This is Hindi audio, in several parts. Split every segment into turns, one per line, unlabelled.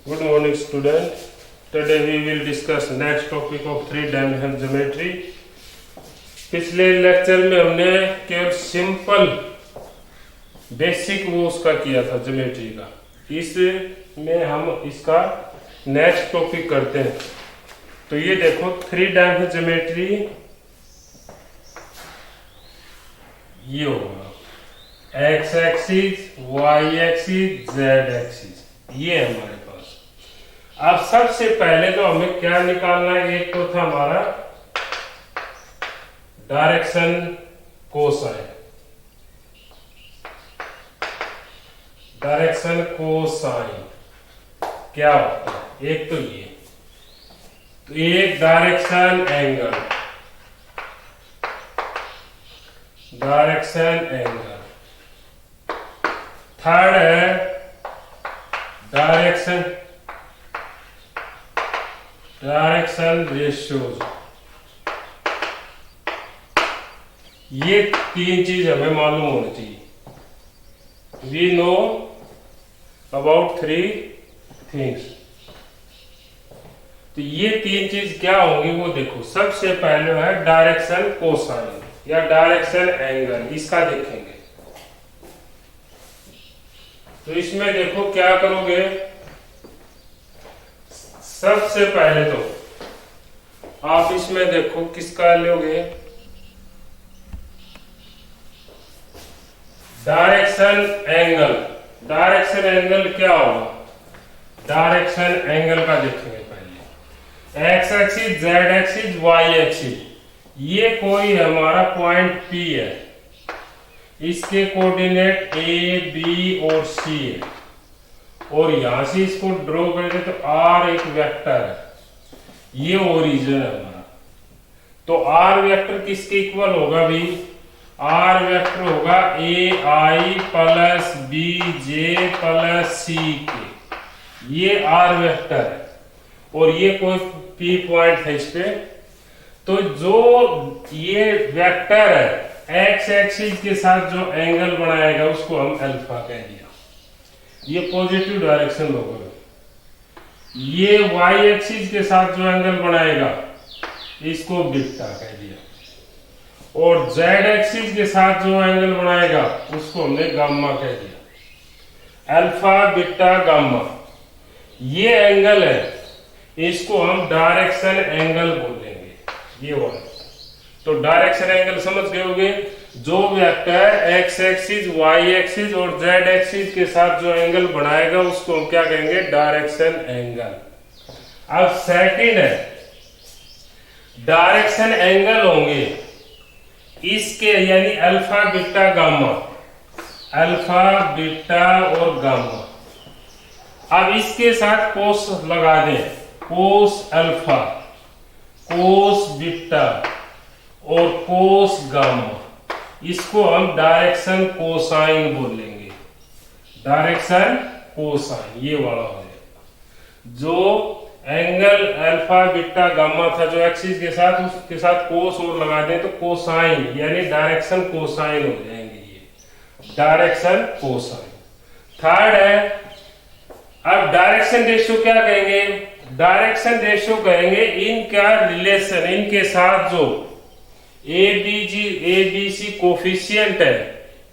Good morning, student. Today we will discuss next topic of three-dimensional geometry. पिछले लेक्चर में हमने केवल सिंपल बेसिक वो उसका किया था ज्योमेट्री का। इसमें हम इसका नेक्स्ट टॉपिक करते हैं। तो ये देखो थ्री डायमेंशनल ज्योमेट्री ये होगा X axis, Y axis, Z axis, ये है हमारे पास। अब सबसे पहले तो हमें क्या निकालना है, एक तो था हमारा डायरेक्शन कोसाइन। डायरेक्शन कोसाइन क्या होता है, एक तो ये, तो एक direction angle, direction angle. Third है डायरेक्शन रेशियोज। ये तीन चीज हमें मालूम होनी चाहिए। We know about three things. तो ये तीन चीज क्या होंगी वो देखो। सबसे पहले है डायरेक्शन कोसाइन या डायरेक्शन एंगल, इसका देखेंगे। तो इसमें देखो क्या करोगे, सबसे पहले तो आप इसमें देखो किसका लोगे, डायरेक्शन एंगल। डायरेक्शन एंगल क्या होगा, डायरेक्शन एंगल का देखेंगे पहले। X axis, Z axis, Y axis, ये कोई हमारा पॉइंट P है, इसके कोऑर्डिनेट A, B और C है, और यहां से इसको ड्रॉ करेंगे तो R एक वेक्टर है, ये ओरिजिन है हमारा। तो R वेक्टर किसके इक्वल होगा भी, R वेक्टर होगा AI plus BJ plus C के, ये R वेक्टर है, और ये कोई P पॉइंट है इस पे। तो जो ये वेक्टर है एक्स एक्सिस के साथ जो एंगल बनाएगा उसको हम अल्फा कह दिया, ये पॉजिटिव डायरेक्शन होगा। ये वाई एक्सिस के साथ जो एंगल बनाएगा इसको बीटा कह दिया, और जेड एक्सिस के साथ जो एंगल बनाएगा उसको हमने गामा कह दिया। अल्फा बीटा गामा ये एंगल है, इसको हम डायरेक्शन एंगल बोलेंगे, ये वाला। तो डायरेक्शन एंगल समझ गए होंगे, जो vector X axis, Y axis और जेड एक्सिस के साथ जो एंगल बनाएगा उसको हम क्या कहेंगे, डायरेक्शन एंगल। अब सेकंड है डायरेक्शन एंगल होंगे इसके, यानी alpha beta gamma, alpha beta और गामा। अब इसके साथ कोस लगा दें, कोस अल्फा, कोस बीटा और कोस गामा, इसको हम डायरेक्शन कोसाइन बोलेंगे। डायरेक्शन कोसाइन ये वाला हो जाएगा। जो एंगल अल्फा बीटा गामा था जो एक्सिस के साथ, उसके साथ कोस और लगा दें तो कोसाइन, यानी डायरेक्शन कोसाइन हो जाएंगे, ये डायरेक्शन कोसाइन। थर्ड है, अब डायरेक्शन रेशियो क्या कहेंगे, डायरेक्शन रेशियो कहेंगे इनका रिलेशन, इनके साथ जो ABC कोफिशिएंट है,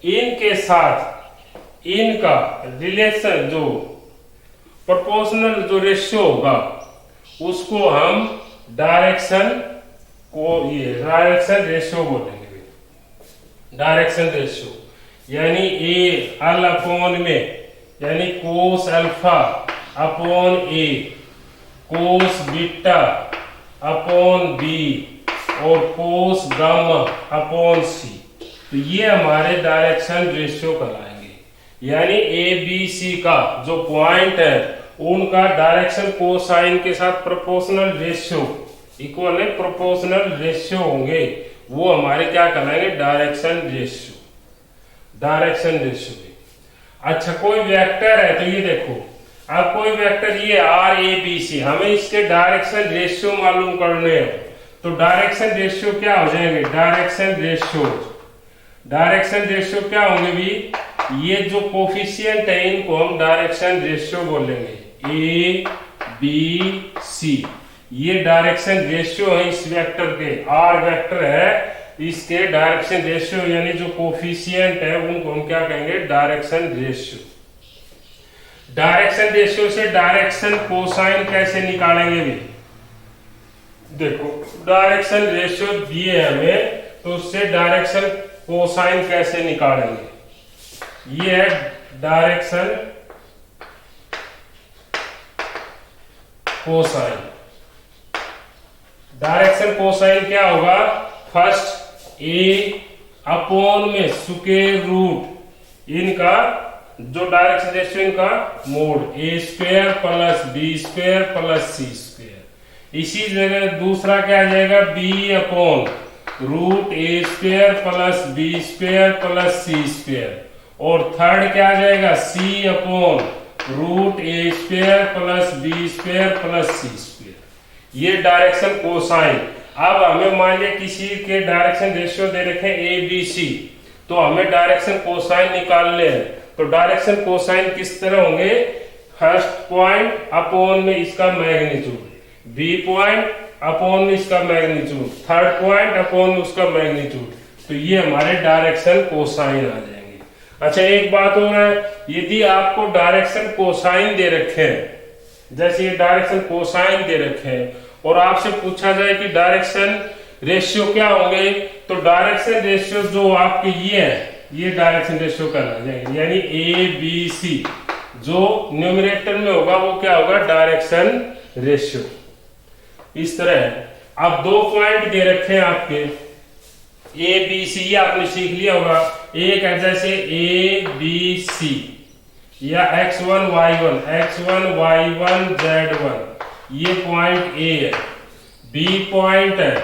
इनके साथ इनका रिलेशन, जो प्रोपोर्शनल जो रेशियो होगा उसको हम डायरेक्शन रेशियो बोलेंगे। डायरेक्शन रेशियो यानी A अल अपॉन में, यानी cos alpha upon A, cos beta upon B और कोस गामा अपॉन C। तो ये हमारे डायरेक्शन रेशियो कहलाएंगे, यानी ABC का जो पॉइंट है उनका डायरेक्शन कोसाइन के साथ प्रोपोर्शनल रेशियो इक्वल है, प्रोपोर्शनल रेशियो होंगे, वो हमारे क्या कहलाएंगे, डायरेक्शन रेशियो। Direction ratio. अच्छा कोई वेक्टर है, तो ये देखो, अब कोई वेक्टर ये RABC, हमें इसके डायरेक्शन रेशियो मालूम करने हैं। तो डायरेक्शन रेशियो क्या हो जाएंगे, डायरेक्शन रेशियो क्या होंगे भी, ये जो कोफिशिएंट है इनको हम डायरेक्शन रेशियो बोलेंगे, ए बी सी, ये डायरेक्शन रेशियो है इस वेक्टर के, आर वेक्टर है, इसके डायरेक्शन रेशियो यानी जो कोफिशिएंट है उनको हम क्या कहेंगे, डायरेक्शन रेशियो। डायरेक्शन रेशियो से डायरेक्शन कोसाइन कैसे निकालेंगे भी, देखो डायरेक्शन रेशियो दिए हमें, तो उससे डायरेक्शन कोसाइन कैसे निकालेंगे, ये है डायरेक्शन कोसाइन। डायरेक्शन कोसाइन क्या होगा, फर्स्ट ए अपॉन में स्क्वायर रूट इनका जो डायरेक्शन रेशियो इनका mod, A square plus B square plus C square. इसी जगह दूसरा क्या आ जाएगा, B upon root A square plus B square plus C square. और थर्ड क्या आ जाएगा, C upon root A square plus B square plus C square. ये डायरेक्शन कोसाइन। अब हमें मान लिया किसी के डायरेक्शन रेशियो दे रखे हैं ए बी सी, तो हमें डायरेक्शन कोसाइन निकालने हैं। तो डायरेक्शन कोसाइन किस तरह होंगे, फर्स्ट पॉइंट अपॉन में इसका मैग्नीट्यूड, बी पॉइंट अपॉन में इसका मैग्नीट्यूड, थर्ड पॉइंट अपॉन में उसका मैग्नीट्यूड। तो ये हमारे डायरेक्शन कोसाइन आ जाएंगे। अच्छा एक बात और है, यदि आपको डायरेक्शन कोसाइन दे रखे हैं, जैसे ये डायरेक्शन कोसाइन दे रखे हैं, और आपसे पूछा जाए कि डायरेक्शन रेशियो क्या होंगे, तो डायरेक्शन रेशियो जो आपके ये है, ये डायरेक्शन रेशियो करना जाएंगे, यानी ए बी सी जो न्यूमरेटर में होगा वो क्या होगा, डायरेक्शन रेशियो। इस तरह है। अब दो पॉइंट दे रखे हैं आपके ए बी सी, ये आपने सीख लिया होगा। एक है जैसे ए बी सी या x1 y1, x1 y1 z1, ये पॉइंट ए है। बी पॉइंट है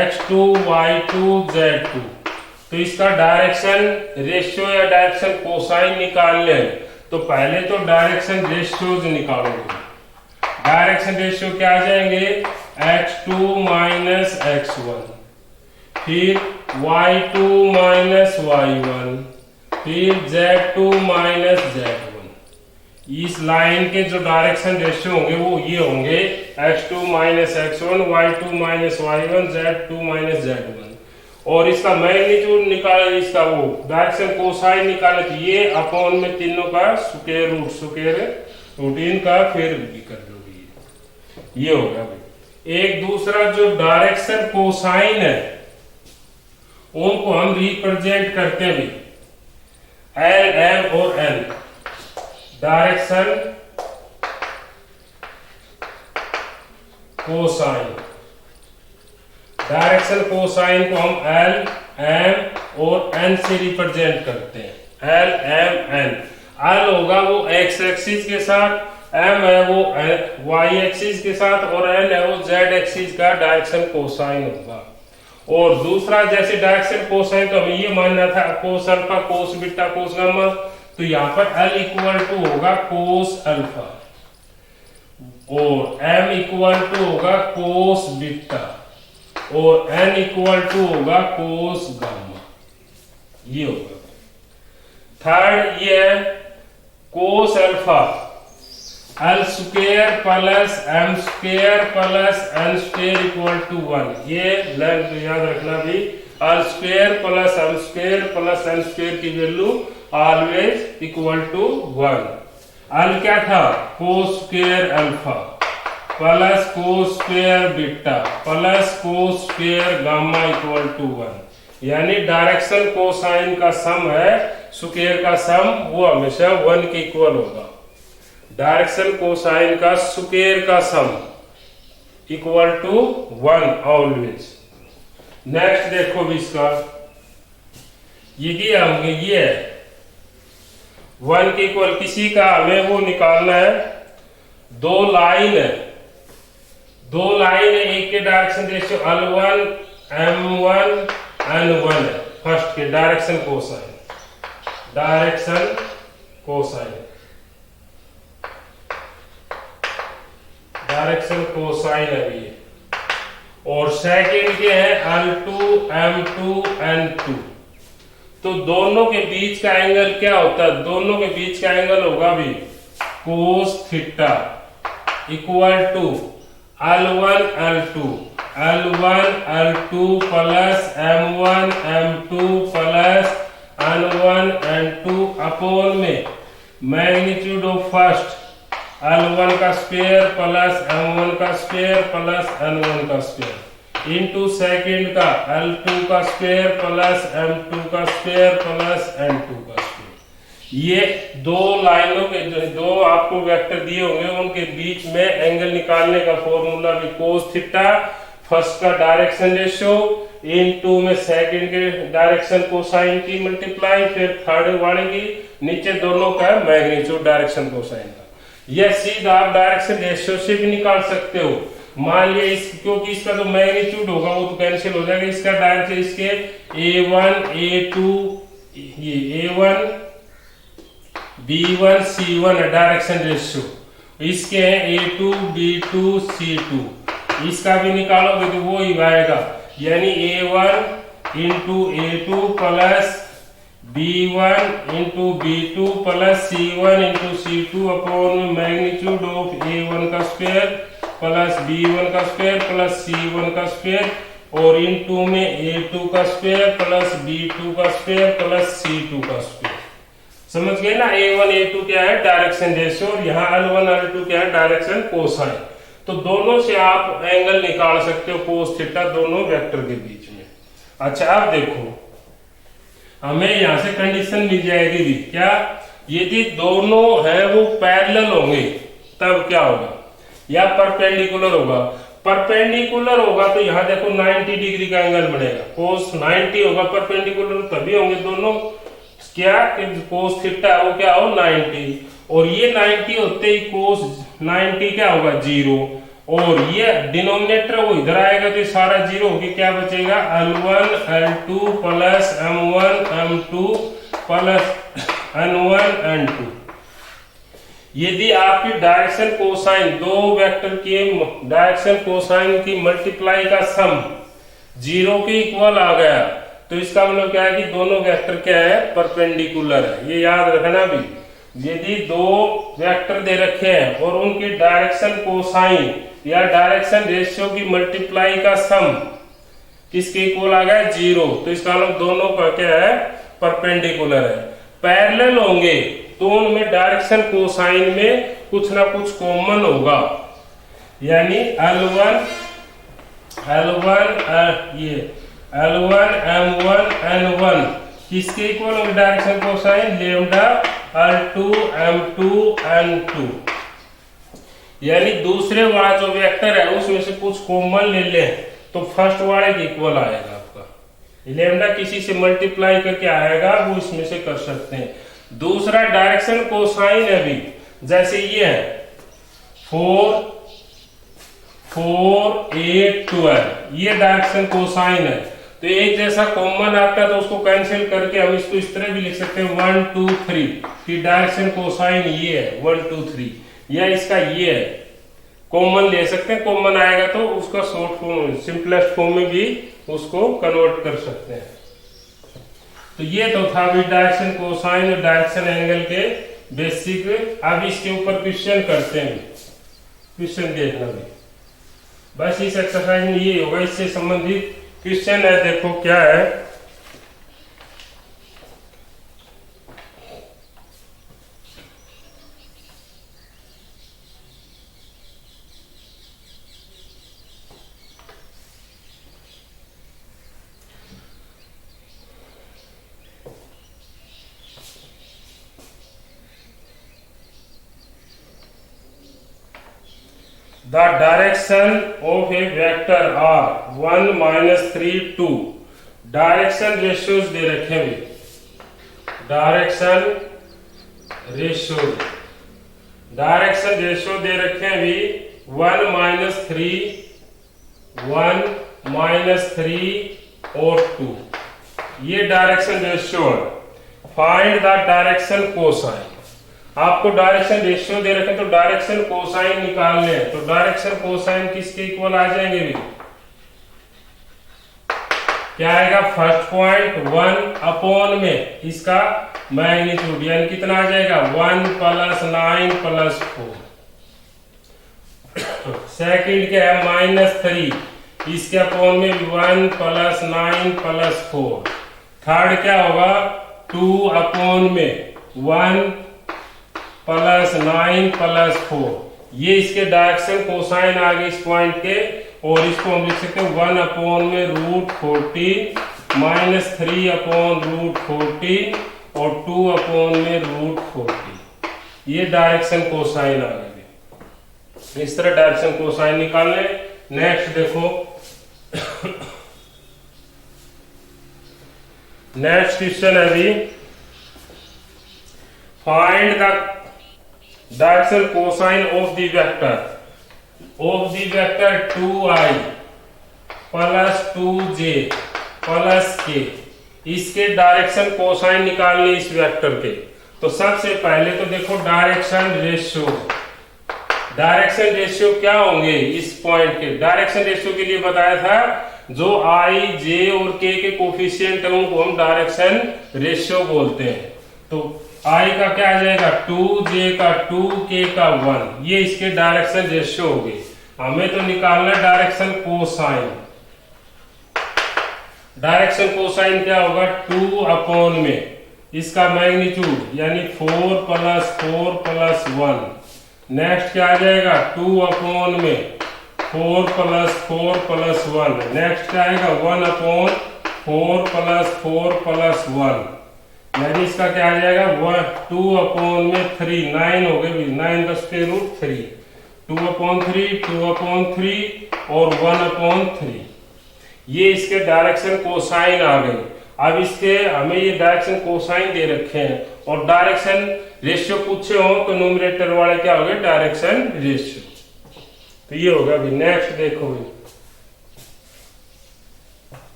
x2 y2 z2। तो इसका डायरेक्शन रेशियो या डायरेक्शन कोसाइन निकालने हैं, तो पहले तो डायरेक्शन रेशियोज निकालोगे। डायरेक्शन रेशियो क्या आ जाएंगे, x2 माइनस x1, फिर y2 माइनस y1, फिर z2 माइनस z1। इस लाइन के जो डायरेक्शन रेशियो होंगे वो ये होंगे, x2 minus x1, y2 minus y1, z2 minus z1। और इसका मैग्नीट्यूड निकाले, इसका वो डायरेक्शन कोसाइन निकाले, तो ये अपॉन में तीनों का स्क्वायर रूट इनका फिर भी कर दोगे, ये होगा भाई। एक दूसरा जो डायरेक्शन कोसाइन है उनको हम रिप्रेजेंट करते हैं एल एम और N. Direction cosine, direction cosine को हम एल एम और एन से रिप्रेजेंट करते हैं। एल एम एन, एल होगा वो एक्स एक्सिस के साथ, एम है वो वाई एक्सिस के साथ, और एन है वो जेड एक्सिस का डायरेक्शन कोसाइन होगा। और दूसरा जैसे डायरेक्शन कोसाइन, तो हमें ये मानना था cos alpha cos beta cos gamma, तो यहाँ पर एल इक्वल टू होगा कोस अल्फा और एम इक्वल टू होगा कोस बीटा और एन इक्वल टू होगा कोस गामा, ये होगा। थर्ड ये है cos alpha, L square plus M square plus N square equal to 1। ये लेंथ याद रखना भी, L square plus M square plus N square की value always equal to 1। L क्या था, cos square alpha plus cos square beta plus cos square gamma equal to 1। यानी डायरेक्शन कोसाइन का सम है, स्क्वायर का सम वो हमेशा 1 के इक्वल होगा। डायरेक्शन कोसाइन का स्क्वायर का sum equal to 1 always. Next देखो भी इसका, ये हमें ये है 1 के इक्वल, किसी का हमें वो निकालना है, दो लाइन है, एक के direction ratio L1 M1 N1 है। फर्स्ट के direction cosine, direction cosine, direction cosine है ये। और सेकंड के है L2 M2 N2। तो दोनों के बीच का एंगल क्या होता है, दोनों के बीच का एंगल होगा भी cos theta equal to L1 L2 plus M1 M2 plus N1 N2 upon में मैग्नीट्यूड ऑफ फर्स्ट L1 का स्क्वायर प्लस M1 का स्क्वायर प्लस N1 का स्क्वायर इंटू सेकेंड का L2 का स्क्वायर प्लस M2 का स्क्वायर प्लस N2 का स्क्वायर। ये दो लाइनों के दो आपको वेक्टर दिए होंगे, उनके बीच में एंगल निकालने का फॉर्मूला भी कोस थीटा, फर्स्ट का डायरेक्शन रेशियो इनटू में सेकंड के डायरेक्शन कोसाइन की मल्टीप्लाई, फिर थर्ड वाले की नीचे दोनों का मैग्नीट्यूड डायरेक्शन कोसाइन का। यह सीधा आप डायरेक्शन रेशियो से भी निकाल सकते हो। मान लिया क्योंकि इसका जो मैग्नीट्यूड होगा वो तो कैंसिल हो जाएगा, इसका डायरेक्शन इसके A1 A2 ये A1 B1 C1 है डायरेक्शन रेशियो, इसके हैं A2 B2 C2, इसका भी निकालोगे तो वो ही आएगा, यानी A1 into A2 plus B1 into B2 plus C1 into C2 upon magnitude of A1 का स्क्वायर प्लस B1 का स्क्वायर प्लस C1 का स्क्वायर और इंटू में A2 का स्क्वायर प्लस B2 का स्क्वायर प्लस C2 का स्क्वायर। समझ गए ना, A1 A2 क्या है डायरेक्शन रेशियो और यहाँ L1 L2 क्या है डायरेक्शन कोसाइन। तो दोनों से आप एंगल निकाल सकते हो कोस थीटा दोनों वेक्टर के बीच में। अच्छा अब देखो हमें यहाँ से कंडीशन मिल जाएगी भी क्या, यदि दोनों है वो पैरेलल होंगे तब क्या होगा, या परपेंडिकुलर होगा। परपेंडिकुलर होगा तो यहाँ देखो 90 डिग्री का एंगल बनेगा, कोस 90 होगा, परपेंडिकुलर तभी होंगे दोनों क्या कि कोस थीटा वो क्या हो 90 और ये 90 होते ही कोस 90 क्या होगा 0 और ये डिनोमिनेटर वो इधर आएगा तो सारा 0 होगी, क्या बचेगा L1 L2 plus M1 M2 plus N1 N2। यदि आपकी डायरेक्शन कोसाइन दो वेक्टर के डायरेक्शन कोसाइन की मल्टीप्लाई का सम 0 के इक्वल आ गया तो इसका मतलब क्या है कि दोनों वेक्टर क्या है परपेंडिकुलर है, ये याद रखना भी। यदि दो वेक्टर दे रखे हैं और उनके डायरेक्शन कोसाइन या डायरेक्शन रेशियो की मल्टीप्लाई का सम किसके इक्वल आ गया 0 तो इसका मतलब दोनों का क्या है परपेंडिकुलर है। पैरेलल होंगे तो उनमें डायरेक्शन कोसाइन में कुछ ना कुछ कॉमन होगा, यानी L1 M1 N1 किसके इक्वल होंगे direction cosine lambda L2 M2 N2, यानी दूसरे वाला जो वेक्टर है उसमें से कुछ कॉमन ले ले तो फर्स्ट वाले के इक्वल आएगा आपका, लेमडा किसी से मल्टीप्लाई करके आएगा वो इसमें से कर सकते हैं। दूसरा डायरेक्शन कोसाइन है भी, जैसे ये है 4 8 12 ये डायरेक्शन कोसाइन है तो एक जैसा कॉमन आता है तो उसको कैंसिल करके हम इसको इस तरह भी लिख सकते हैं 1 2 3 की डायरेक्शन कोसाइन ये है 1 2 3 या इसका ये है, कॉमन ले सकते हैं, कॉमन आएगा तो उसका शॉर्ट फॉर्म सिंपलेस्ट फॉर्म में भी उसको कन्वर्ट कर सकते हैं। तो ये तो था भी डायरेक्शन कोसाइन और डायरेक्शन एंगल के बेसिक। अब इसके ऊपर क्वेश्चन करते हैं, क्वेश्चन देखना भी बस इस एक्सरसाइज में ये होगा, इससे संबंधित क्वेश्चन है। देखो क्या है, the direction of a vector are 1 -3 2 direction ratios दे रखे हैं, डायरेक्शन रेशियो दे रखे हैं भी 1 -3 और 2 ये डायरेक्शन रेशियो है। फाइंड द डायरेक्शन कोसाइन, आपको डायरेक्शन रेशियो दे रखे तो डायरेक्शन कोसाइन निकालने हैं, तो डायरेक्शन कोसाइन किसके इक्वल आ जाएंगे भी, क्या आएगा फर्स्ट पॉइंट 1 अपॉन में इसका मैग्नीट्यूड यानी कितना आ जाएगा 1 + 9 + 4। सेकंड क्या है -3, इसके अपॉन में 1 + 9 + 4। थर्ड क्या होगा 2 अपॉन में 1 + 9 + 4। ये इसके डायरेक्शन कोसाइन आ गए इस पॉइंट के, और इसको हम लिख सकते हैं 1 अपॉन में √40 -3 अपॉन √40 और 2 अपॉन में √40। ये डायरेक्शन कोसाइन आ गए। इस तरह डायरेक्शन कोसाइन निकालने। नेक्स्ट देखो, नेक्स्ट क्वेश्चन है अभी, find the direction cosine of the vector 2i + 2j + k। इसके डायरेक्शन कोसाइन निकालने इस वेक्टर के। तो सबसे पहले तो देखो डायरेक्शन रेशियो। डायरेक्शन रेशियो क्या होंगे इस पॉइंट के? डायरेक्शन रेशियो के लिए बताया था जो i, j और k के कोफिशिएंट है उनको हम डायरेक्शन रेशियो बोलते हैं। तो i का क्या आ जाएगा 2, j का 2, k का 1। ये इसके डायरेक्शन रेशियो हो गए। हमें तो निकालना डायरेक्शन कोसाइन। डायरेक्शन कोसाइन क्या होगा 2 अपॉन में इसका मैग्नीट्यूड यानी 4 + 4 + 1। नेक्स्ट क्या आ जाएगा 2 अपॉन में 4 + 4 + 1। नेक्स्ट क्या आएगा 1 अपॉन 4 + 4 + 1। यानी इसका क्या आ जाएगा 2 अपॉन में 3, 9 हो गए, 9 का स्क्वायर रूट 3, 2 अपॉन 3, 2 अपॉन 3 और 1 अपॉन 3। ये इसके डायरेक्शन कोसाइन आ गए। अब इसके हमें ये डायरेक्शन कोसाइन दे रखे हैं और डायरेक्शन रेशियो पूछे हो तो न्यूमरेटर वाले क्या हो गए डायरेक्शन रेशियो। तो ये होगा। अभी नेक्स्ट देखो,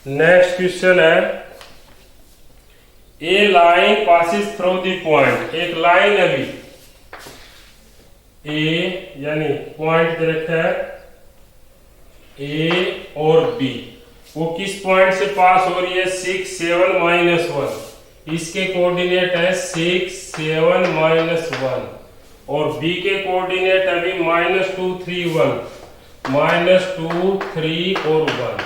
नेक्स्ट क्वेश्चन है, a line passes through the point. एक लाइन अभी ए यानी पॉइंट दे रखा है ए और बी, वो किस पॉइंट से पास हो रही है 6, 7, -1। इसके कोऑर्डिनेट है 6, 7, -1 और बी के कोऑर्डिनेट अभी -2, 3, 1, -2, 3 और 1।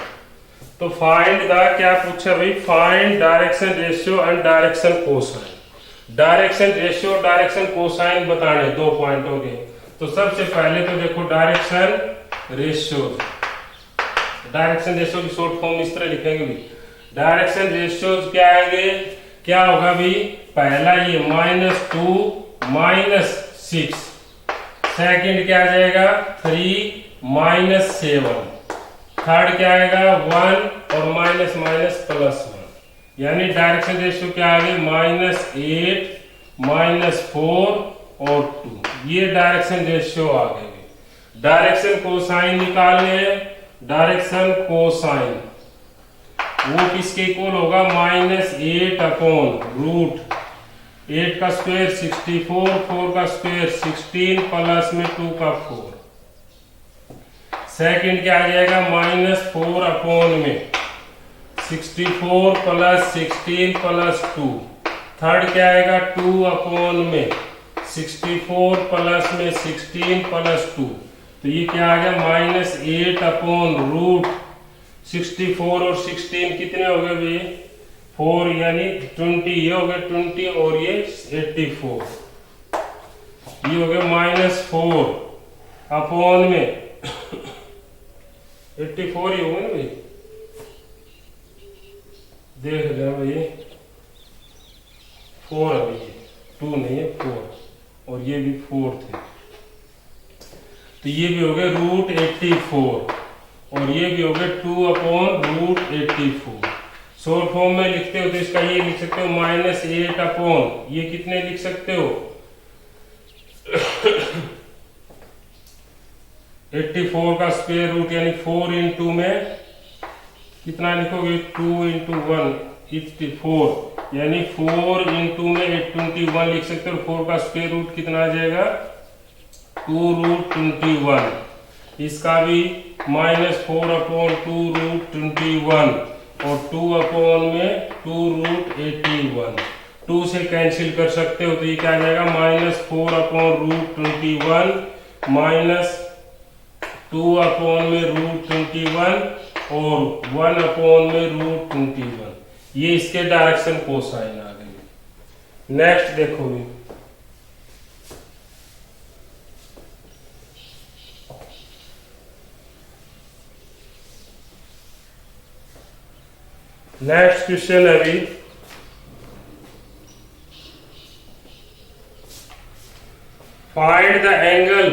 तो फाइंड द क्या पूछा भाई, find direction ratio and direction cosine. Direction ratio और डायरेक्शन कोसाइन बताने 2 पॉइंट हो गए। तो सबसे पहले तो देखो डायरेक्शन रेशियो। डायरेक्शन रेशियो की शॉर्ट फॉर्म इस तरह लिखेंगे भी। डायरेक्शन रेशियो क्या आएंगे, क्या होगा भी, पहला ये -2 -6, सेकंड क्या आ जाएगा 3 -7, थर्ड क्या आएगा 1 और +1। यानी डायरेक्शन रेशियो क्या आ गई -8 -4 और 2। ये डायरेक्शन रेशियो आ गए। डायरेक्शन कोसाइन निकालने, डायरेक्शन कोसाइन वो किसके इक्वल होगा -8 अपॉन √8 का स्क्वायर 64, 4 का स्क्वायर 16 प्लस में 2 का 4। सेकंड क्या आ जाएगा -4 अपॉन में 64 + 16 + 2। थर्ड क्या आएगा 2 अपॉन में 64 प्लस में 16 + 2। तो ये क्या आ गया -8 अपॉन √64 और 16 कितने हो गए भाई 4 यानी 20। ये हो गए 20 और ये 84। ये हो गया -4 अपॉन में 84 ही होंगे ना भाई, देख रहे भाई 4 अभी 2 नहीं है 4 और ये भी 4 थे। तो ये भी हो गए √84 और ये भी हो गए 2 अपॉन √84। शॉर्ट फॉर्म में लिखते हो तो इसका ये लिख सकते हो -8 अपॉन ये कितने लिख सकते हो 84 का स्क्वायर रूट यानी 4 इंटू में कितना लिखोगे 2 इंटू 1 84 यानी 4 इंटू में 821 लिख सकते हो। 4 का स्क्वायर रूट कितना आ जाएगा 2√21। इसका भी -4 अपॉन 2√21 और 2 अपॉन में 2√81। 2 से कैंसिल कर सकते हो तो ये क्या आ जाएगा -4 अपॉन √21 माइनस 2 अपॉन में √21 और 1 अपॉन में √21। ये इसके डायरेक्शन कोसाइन आ गई। नेक्स्ट देखो भी, नेक्स्ट क्वेश्चन है अभी, find the angle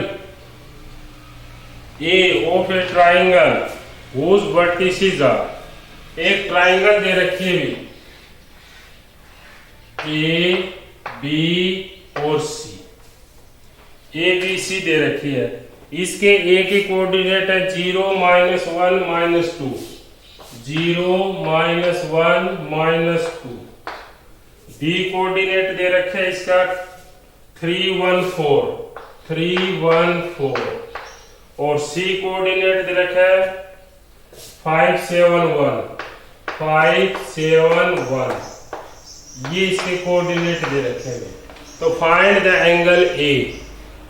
A of a triangle whose vertices are। एक ट्राइंगल दे रखी है ए बी और सी, ए बी सी दे रखी है। इसके ए की कोऑर्डिनेट है 0 -1 -2, 0 -1 -2। बी कोऑर्डिनेट दे रखे है इसका 3 1 4, 3 1 4 और सी कोऑर्डिनेट दे रखा है 5 7 1, 5 7 1। ये इसके कोऑर्डिनेट दे रखे हैं। तो find the angle A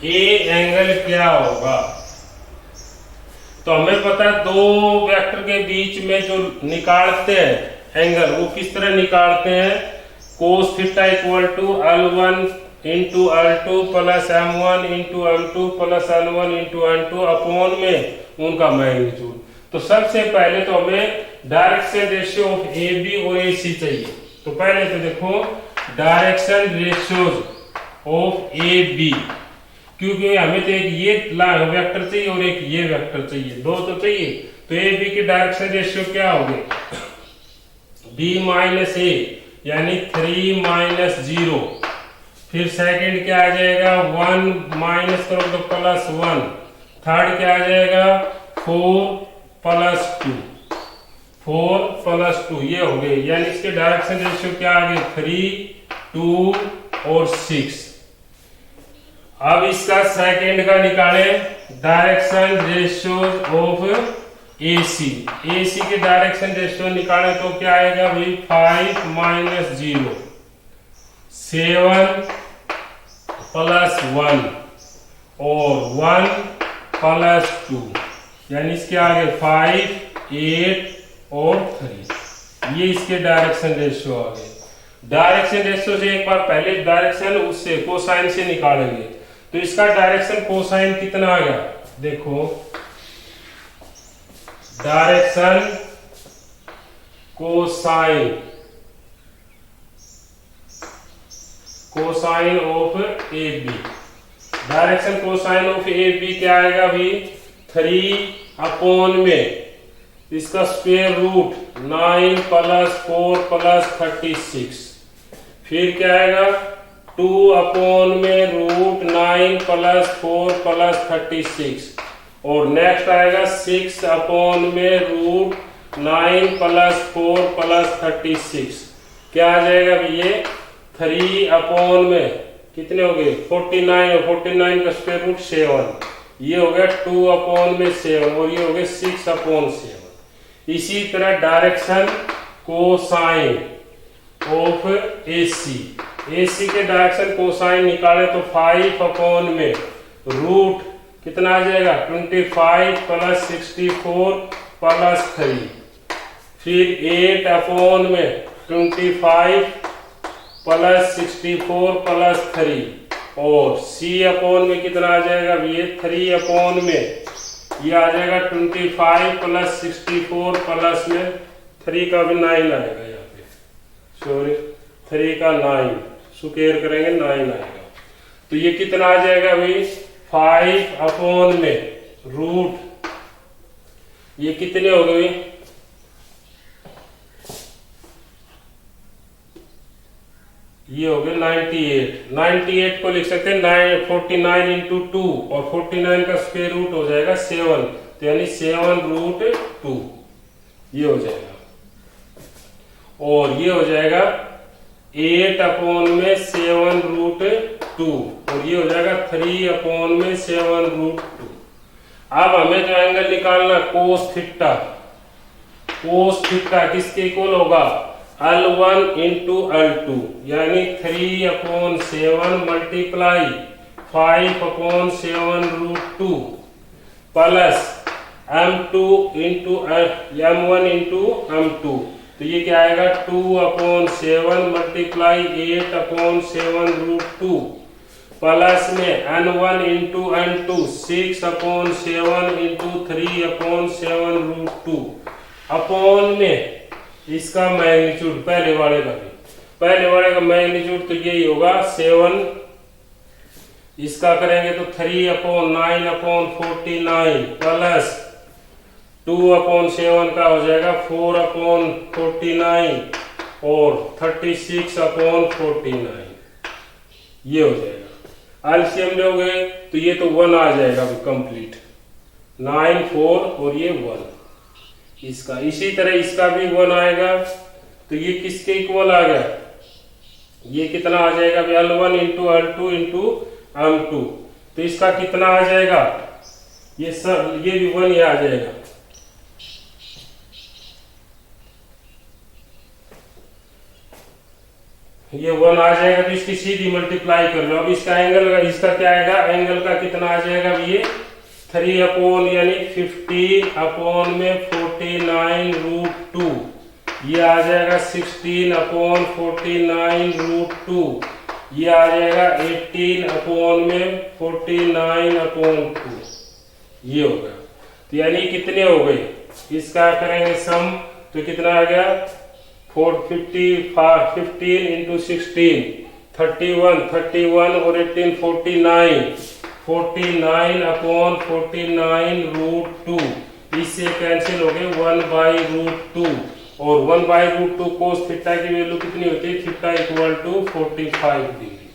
angle क्या होगा। तो हमें पता है दो वेक्टर के बीच में जो निकालते हैं एंगल वो किस तरह निकालते हैं, cos theta equal to L1 into L2 plus M1 into M2 plus L1 into N2 upon में उनका मैग्नीट्यूड। तो सबसे पहले तो हमें direction ratio of A B और ए सी चाहिए। तो पहले तो देखो direction ratios of A B, क्योंकि हमें तो एक ये वेक्टर चाहिए और एक ये वेक्टर चाहिए, दो तो चाहिए। तो ए बी की डायरेक्शन रेशियो क्या होगी, बी माइनस ए यानी 3 -0। फिर सेकंड क्या आ जाएगा 1 माइनस करो तो +1। थर्ड क्या आ जाएगा 4 + 2, 4 + 2 ये हो गए। यानी इसके डायरेक्शन रेशियो क्या आ गए 3 2 और 6। अब इसका सेकंड का निकाले direction ratio of AC। AC के डायरेक्शन रेशियो निकाले तो क्या आएगा भाई 5 -0, 7 + 1 और 1 + 2। यानी इसके आगे 5 8 और 3। ये इसके डायरेक्शन रेशियो आ गए। डायरेक्शन रेशियो से एक बार पहले डायरेक्शन उससे कोसाइन से निकालेंगे। तो इसका डायरेक्शन कोसाइन कितना आ गया, देखो direction cosine of A B. Direction cosine of A B क्या आएगा भाई 3 अपॉन में इसका स्क्वायर रूट 9 + 4 + 36। फिर क्या आएगा 2 अपॉन में √9 + 4 + 36 और नेक्स्ट आएगा 6 अपॉन में √9 + 4 + 36। क्या आ जाएगा ये 3 अपॉन में कितने हो गए 49 और 49 का स्क्वायर रूट 7। ये हो गया 2 अपॉन में 7 और ये हो गया 6 अपॉन 7। इसी तरह डायरेक्शन कोसाइन ऑफ AC के डायरेक्शन कोसाइन निकाले तो 5 अपॉन में रूट कितना आ जाएगा 25 + 64 + 3। फिर 8 अपॉन में 25 + 64 + 3 और C अपॉन में कितना आ जाएगा ये 3 अपॉन में ये आ जाएगा 25 + 64 प्लस में 3 का भी 9 आएगा यहाँ पे, सॉरी 3 का 9 स्क्वायर करेंगे 9 आएगा। तो ये कितना आ जाएगा भाई 5 अपॉन में रूट ये कितने हो गए ये हो गए 98 को लिख सकते हैं 49 × 2 और 49 का स्क्वायर रूट हो जाएगा 7, तो यानी 7√2 ये हो जाएगा। और ये हो जाएगा 8 अपॉन में 7√2 और ये हो जाएगा 3 अपॉन में 7√2। अब हमें जो एंगल निकालना कोस थीटा कोस थीटा किसके इक्वल होगा, L1 इंटू L2 यानी 3/7 multiply 5/7√2 plus M2 into M1 into M2, तो ये क्या आएगा 2/7 मल्टीप्लाई 8/7√2 प्लस में N1 into N2 6/7 into 3/7√2 upon में इसका मैग्नीट्यूड पहले वाले का मैग्नीट्यूड तो यही होगा 7, इसका करेंगे तो 3/9/49 प्लस 2/7 का हो जाएगा 4/49 और 36/49 ये हो जाएगा। एलसीएम लोगे तो ये तो 1 आ जाएगा कंप्लीट, 9 4 और ये 1 इसका। इसी तरह इसका भी 1 आएगा, तो ये किसके इक्वल आ गया, ये कितना आ जाएगा L1 into L2 into M2, तो इसका कितना आ जाएगा, ये सब ये भी 1 ही आ जाएगा। ये 1 आ जाएगा तो इसकी सीधी मल्टीप्लाई कर लो। अब इसका एंगल का, इसका क्या आएगा, एंगल का कितना आ जाएगा, ये 3 अपॉन यानी 50/49√2, ये आ जाएगा 16/49√2, ये आ जाएगा 18/49/2, ये होगा। तो यानी कितने हो गए, इसका करेंगे सम तो कितना आ गया 15 इंटू 16 31 और 18 49/49√2, इससे कैंसिल हो गए 1/√2 और 1/√2 कोस थीटा की वैल्यू कितनी होती है, थीटा इक्वल टू 45 डिग्री।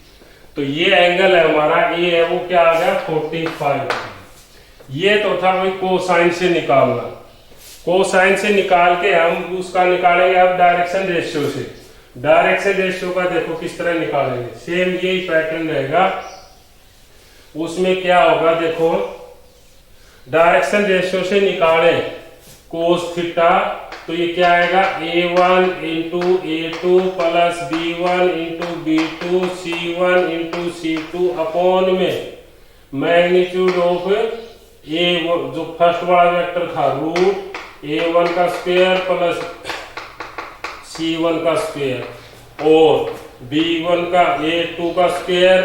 तो ये एंगल है हमारा, ये है वो क्या आ गया 45 डिग्री। ये तो था भाई कोसाइन से निकालना। कोसाइन से निकाल के हम उसका निकालेंगे अब डायरेक्शन रेशियो से। डायरेक्शन रेशियो का देखो किस तरह निकालेंगे, सेम यही पैटर्न रहेगा। उसमें क्या होगा देखो, डायरेक्शन रेशियो से निकालें कोस थीटा, तो ये क्या आएगा A1 into A2 plus B1 into B2 C1 into C2 upon में मैग्नीट्यूड ऑफ A जो फर्स्ट वाला वेक्टर था रूट A1 का स्क्वायर प्लस C1 का स्क्वायर और B1 का A2 का स्क्वायर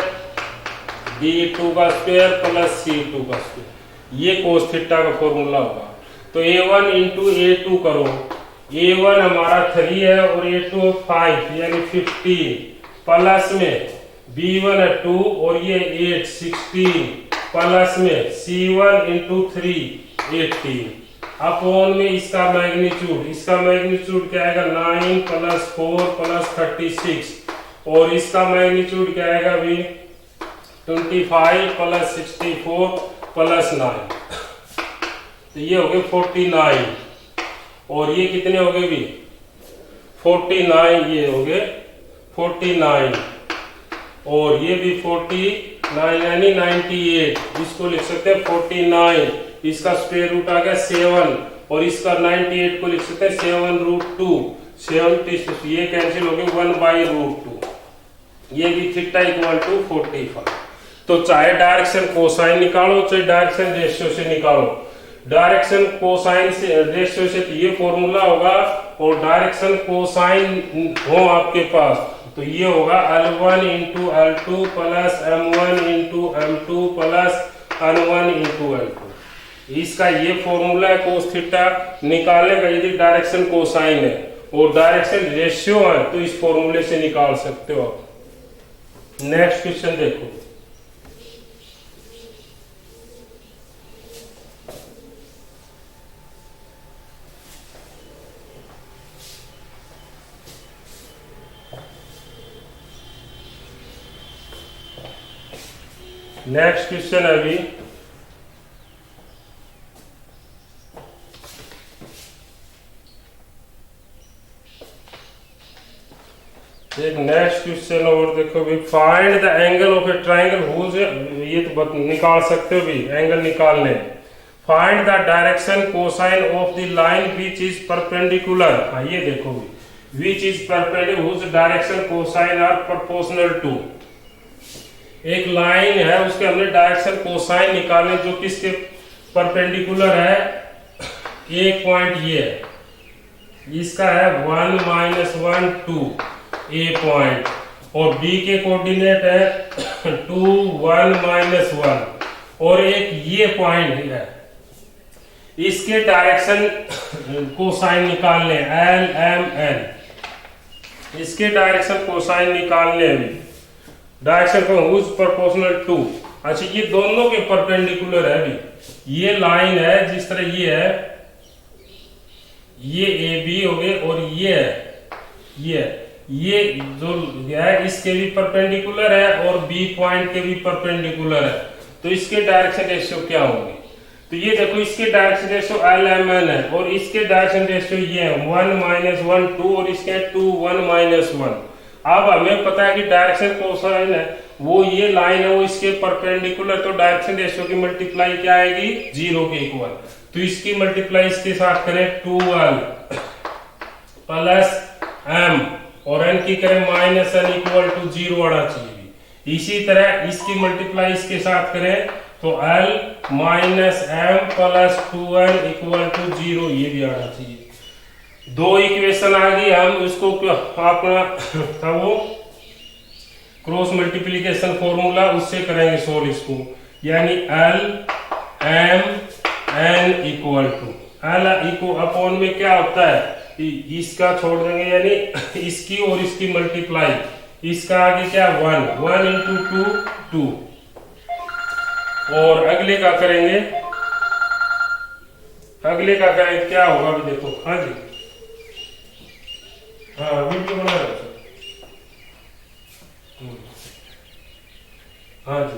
B2 का स्क्वायर प्लस C2 का स्क्वायर, ये कोस थीटा का फॉर्मूला होगा। तो A1 इंटू A2 करो, A1 हमारा 3 है और A2 5 यानी 15 प्लस में B1 है 2 और ये 8 16 प्लस में C1 इंटू 3 18 अपॉन में इसका मैग्नीट्यूड क्या आएगा 9 प्लस 4 प्लस 36 और इसका मैग्नीट्यूड क्या आएगा अभी 25 प्लस 64 प्लस 9, तो ये हो गए 49 और ये कितने हो गए भी 49, ये हो गए 49 और ये भी 49 यानी 98, इसको लिख सकते हैं 49, इसका स्क्वायर रूट आ गया 7 और इसका 98 को लिख सकते हैं 7√2 70, ये कैंसिल हो गए 1/√2, ये भी थीटा इक्वल टू 45। तो चाहे डायरेक्शन कोसाइन निकालो चाहे डायरेक्शन रेशियो से निकालो, डायरेक्शन कोसाइन से रेशियो से तो ये फॉर्मूला होगा और डायरेक्शन कोसाइन हो आपके पास तो ये होगा L1 into L2 plus M1 into M2 plus N1 into L2। इसका ये फॉर्मूला है कोस थीटा निकालने का। यदि डायरेक्शन कोसाइन है और डायरेक्शन रेशियो है तो इस फॉर्मूले से निकाल सकते हो आप। नेक्स्ट क्वेश्चन देखो, नेक्स्ट क्वेश्चन है अभी एक नेक्स्ट क्वेश्चन और देखो भी, find the angle of a triangle whose, ये तो निकाल सकते हो भी एंगल निकालने। Find the direction cosine of the line which is perpendicular. हाँ ये देखो which is perpendicular whose direction cosine are proportional to. एक लाइन है उसके हमने डायरेक्शन कोसाइन निकालने जो किसके परपेंडिकुलर है। एक पॉइंट ये है इसका है 1 -1 2 ए पॉइंट और बी के कोऑर्डिनेट है 2 1 -1 और एक ये पॉइंट है इसके डायरेक्शन कोसाइन निकालने एल एम एन। इसके डायरेक्शन कोसाइन निकालने अभी डायरेक्शन को हुज प्रोपोर्शनल टू। अच्छा ये दोनों के परपेंडिकुलर है अभी। ये लाइन है जिस तरह ये है ये ए बी हो गए और ये है ये जो है इसके भी परपेंडिकुलर है और बी पॉइंट के भी परपेंडिकुलर है। तो इसके डायरेक्शन रेशियो क्या होंगे। तो ये देखो इसके direction ratio L M N है और इसके डायरेक्शन रेशियो ये है 1 -1 2 और इसके 2 1 -1। अब हमें पता है कि डायरेक्शन कोसाइन है वो ये लाइन है वो इसके परपेंडिकुलर। तो डायरेक्शन रेशियो की मल्टीप्लाई क्या आएगी 0 के इक्वल। तो इसकी मल्टीप्लाई इसके साथ करें 2l प्लस m और n की करें -n इक्वल टू 0 आना चाहिए। इसी तरह इसकी मल्टीप्लाई इसके साथ करें तो l -m plus 2n equal to 0 ये भी आना चाहिए। दो इक्वेशन आ गई। हम इसको अपना था वो क्रॉस मल्टीप्लिकेशन फॉर्मूला उससे करेंगे सोल्व इसको। यानी l m n equal to l equal upon में क्या होता है इसका छोड़ देंगे यानी इसकी और इसकी मल्टीप्लाई। इसका आगे क्या 1 1 × 2 2 और अगले का करेंगे क्या होगा अभी देखो। हाँ जी हाँ वीडियो बना रहे हो। हाँ जी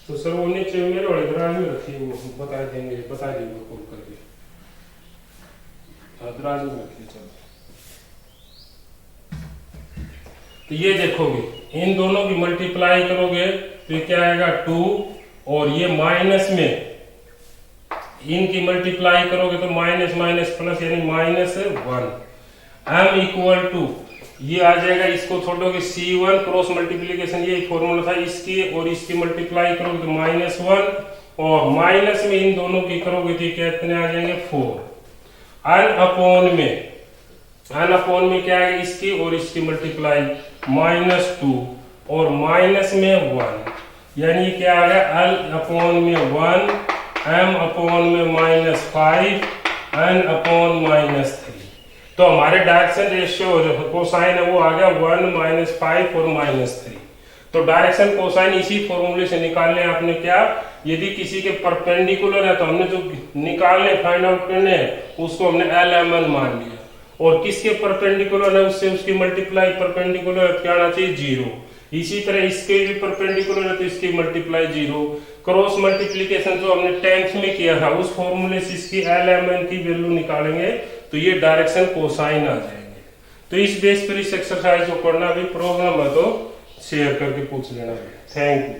तो सर वो नीचे मेरे वाले दराज में रखी वो बता देंगे कॉल करके। हाँ दराज में रखिए चलो। तो ये देखोगे इन दोनों की मल्टीप्लाई करोगे तो ये क्या आएगा 2 और ये माइनस में इनकी मल्टीप्लाई करोगे तो माइनस माइनस प्लस यानी -1 m इक्वल टू ये आ जाएगा। इसको छोड़ोगे C1 क्रॉस मल्टीप्लिकेशन ये फॉर्मूला था इसकी और इसकी मल्टीप्लाई करोगे तो -1 और माइनस में इन दोनों की करोगे तो कितने आ जाएंगे 4। n अपॉन में क्या है इसकी और इसकी मल्टीप्लाई -2 और माइनस में 1 यानी क्या आ गया l अपॉन में 1 m अपॉन में -5 n अपॉन -3। तो हमारे डायरेक्शन रेशियो कोसाइन है वो आ गया 1 -5 और -3। तो डायरेक्शन कोसाइन इसी फॉर्मूले से निकालने आपने क्या यदि किसी के परपेंडिकुलर है तो हमने जो निकालने फाइंड आउट करने हैं उसको हमने एल एम एन मान लिया और किसके परपेंडिकुलर है उससे उसकी मल्टीप्लाई परपेंडिकुलर क्या आना चाहिए 0। इसी तरह इसके भी परपेंडिकुलर है तो इसकी मल्टीप्लाई 0। क्रॉस मल्टीप्लिकेशन जो हमने 10th में किया था उस फॉर्मूले से इसकी एल एम एन की वैल्यू निकालेंगे तो ये डायरेक्शन कोसाइन आ जाएंगे। तो इस बेस पर इस एक्सरसाइज को करना भी प्रॉब्लम है तो शेयर करके पूछ लेना। Thank you.